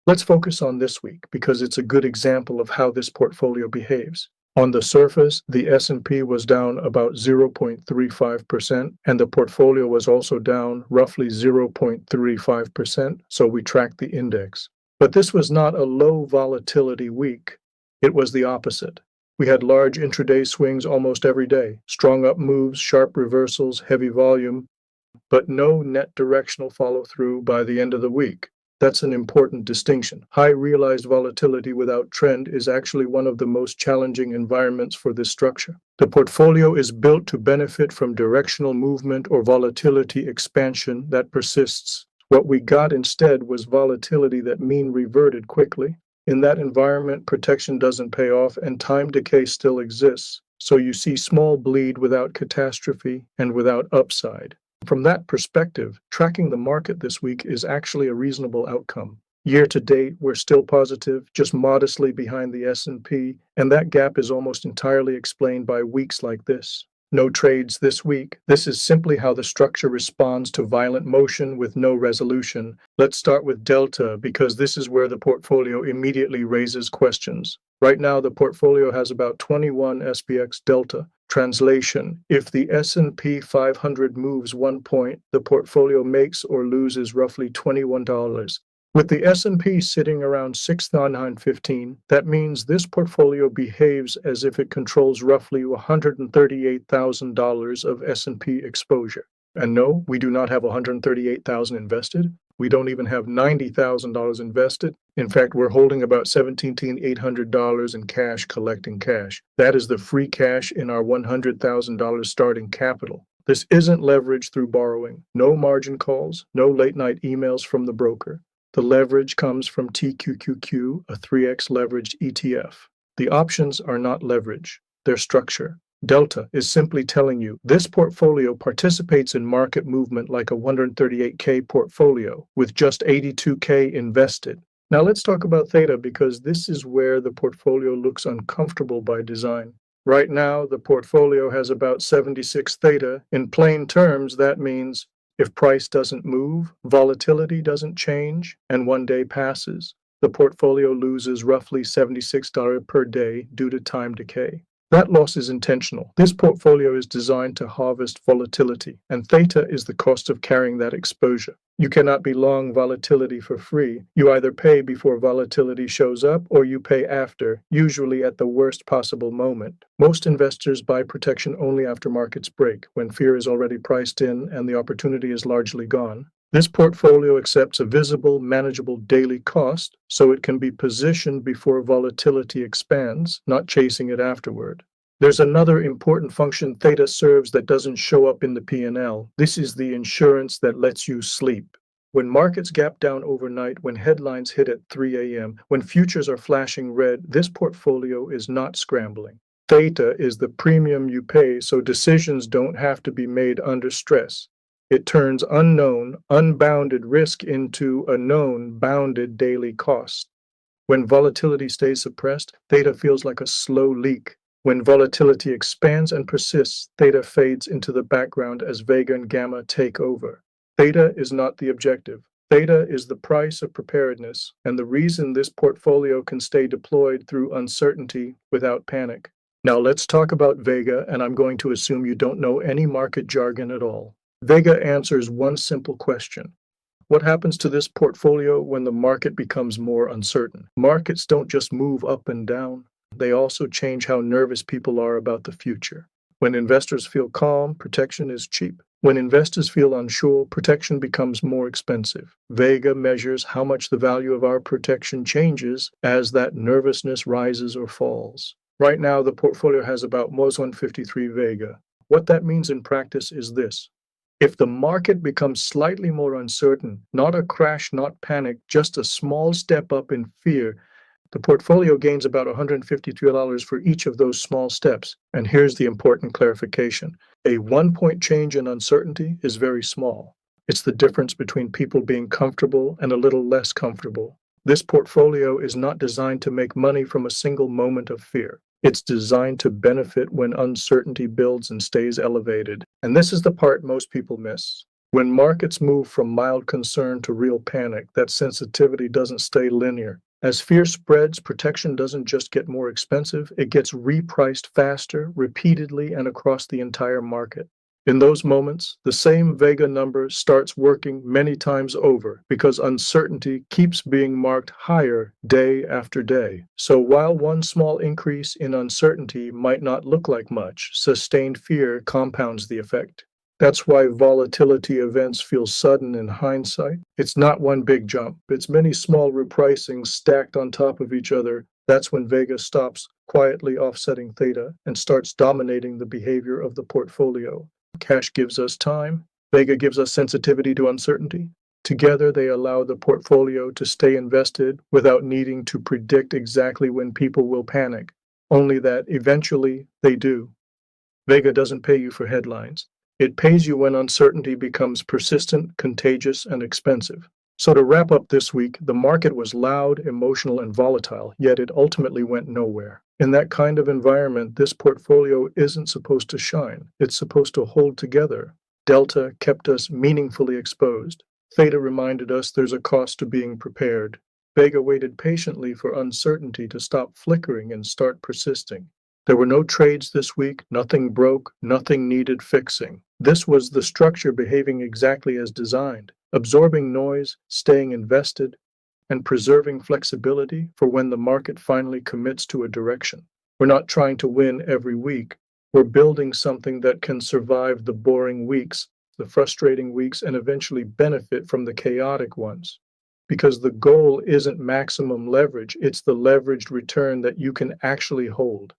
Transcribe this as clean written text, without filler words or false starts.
Let's focus on this week because it's a good example of how this portfolio behaves. On the surface, the S&P was down about 0.35%, and the portfolio was also down roughly 0.35%, so we tracked the index. But this was not a low volatility week. It was the opposite. We had large intraday swings almost every day, strong up moves, sharp reversals, heavy volume, but no net directional follow-through by the end of the week. That's an important distinction. High realized volatility without trend is actually one of the most challenging environments for this structure. The portfolio is built to benefit from directional movement or volatility expansion that persists. What we got instead was volatility that mean reverted quickly. In that environment, protection doesn't pay off and time decay still exists. So you see small bleed without catastrophe and without upside. From that perspective, tracking the market this week is actually a reasonable outcome. Year to date, we're still positive, just modestly behind the S&P, and that gap is almost entirely explained by weeks like this. No trades this week. This is simply how the structure responds to violent motion with no resolution. Let's start with Delta because this is where the portfolio immediately raises questions. Right now, the portfolio has about 21 SPX Delta. Translation: if the S&P 500 moves 1 point, the portfolio makes or loses roughly $21. With the S&P sitting around 6,915, that means this portfolio behaves as if it controls roughly $138,000 of S&P exposure. And no, we do not have $138,000 invested. We don't even have $90,000 invested. In fact, we're holding about $17,800 in cash, collecting cash. That is the free cash in our $100,000 starting capital. This isn't leveraged through borrowing. No margin calls, no late night emails from the broker. The leverage comes from TQQQ, a 3x leveraged ETF. The options are not leverage, they're structure. Delta is simply telling you this portfolio participates in market movement like a 138K portfolio with just 82K invested. Now let's talk about theta because this is where the portfolio looks uncomfortable by design. Right now, the portfolio has about 76 theta. In plain terms, that means if price doesn't move, volatility doesn't change, and one day passes, the portfolio loses roughly $76 per day due to time decay. That loss is intentional. This portfolio is designed to harvest volatility, and theta is the cost of carrying that exposure. You cannot be long volatility for free. You either pay before volatility shows up or you pay after, usually at the worst possible moment. Most investors buy protection only after markets break, when fear is already priced in and the opportunity is largely gone. This portfolio accepts a visible, manageable daily cost, so it can be positioned before volatility expands, not chasing it afterward. There's another important function theta serves that doesn't show up in the P&L. This is the insurance that lets you sleep. When markets gap down overnight, when headlines hit at 3 a.m., when futures are flashing red, this portfolio is not scrambling. Theta is the premium you pay so decisions don't have to be made under stress. It turns unknown, unbounded risk into a known, bounded daily cost. When volatility stays suppressed, theta feels like a slow leak. When volatility expands and persists, theta fades into the background as vega and gamma take over. Theta is not the objective. Theta is the price of preparedness, and the reason this portfolio can stay deployed through uncertainty without panic. Now let's talk about vega, and I'm going to assume you don't know any market jargon at all. Vega answers one simple question. What happens to this portfolio when the market becomes more uncertain? Markets don't just move up and down. They also change how nervous people are about the future. When investors feel calm, protection is cheap. When investors feel unsure, protection becomes more expensive. Vega measures how much the value of our protection changes as that nervousness rises or falls. Right now, the portfolio has about 153 Vega. What that means in practice is this. If the market becomes slightly more uncertain, not a crash, not panic, just a small step up in fear, the portfolio gains about $152 for each of those small steps. And here's the important clarification. A 1-point change in uncertainty is very small. It's the difference between people being comfortable and a little less comfortable. This portfolio is not designed to make money from a single moment of fear. It's designed to benefit when uncertainty builds and stays elevated. And this is the part most people miss. When markets move from mild concern to real panic, that sensitivity doesn't stay linear. As fear spreads, protection doesn't just get more expensive, it gets repriced faster, repeatedly, and across the entire market. In those moments, the same Vega number starts working many times over because uncertainty keeps being marked higher day after day. So while one small increase in uncertainty might not look like much, sustained fear compounds the effect. That's why volatility events feel sudden in hindsight. It's not one big jump, it's many small repricings stacked on top of each other. That's when Vega stops quietly offsetting theta and starts dominating the behavior of the portfolio. Cash gives us time, Vega gives us sensitivity to uncertainty. Together, they allow the portfolio to stay invested without needing to predict exactly when people will panic, only that eventually they do. Vega doesn't pay you for headlines. It pays you when uncertainty becomes persistent, contagious, and expensive. So, to wrap up this week, the market was loud, emotional, and volatile, yet it ultimately went nowhere. In that kind of environment, this portfolio isn't supposed to shine, it's supposed to hold together. Delta kept us meaningfully exposed. Theta reminded us there's a cost to being prepared. Vega waited patiently for uncertainty to stop flickering and start persisting. There were no trades this week, nothing broke, nothing needed fixing. This was the structure behaving exactly as designed, absorbing noise, staying invested, and preserving flexibility for when the market finally commits to a direction. We're not trying to win every week. We're building something that can survive the boring weeks, the frustrating weeks, and eventually benefit from the chaotic ones. Because the goal isn't maximum leverage, it's the leveraged return that you can actually hold.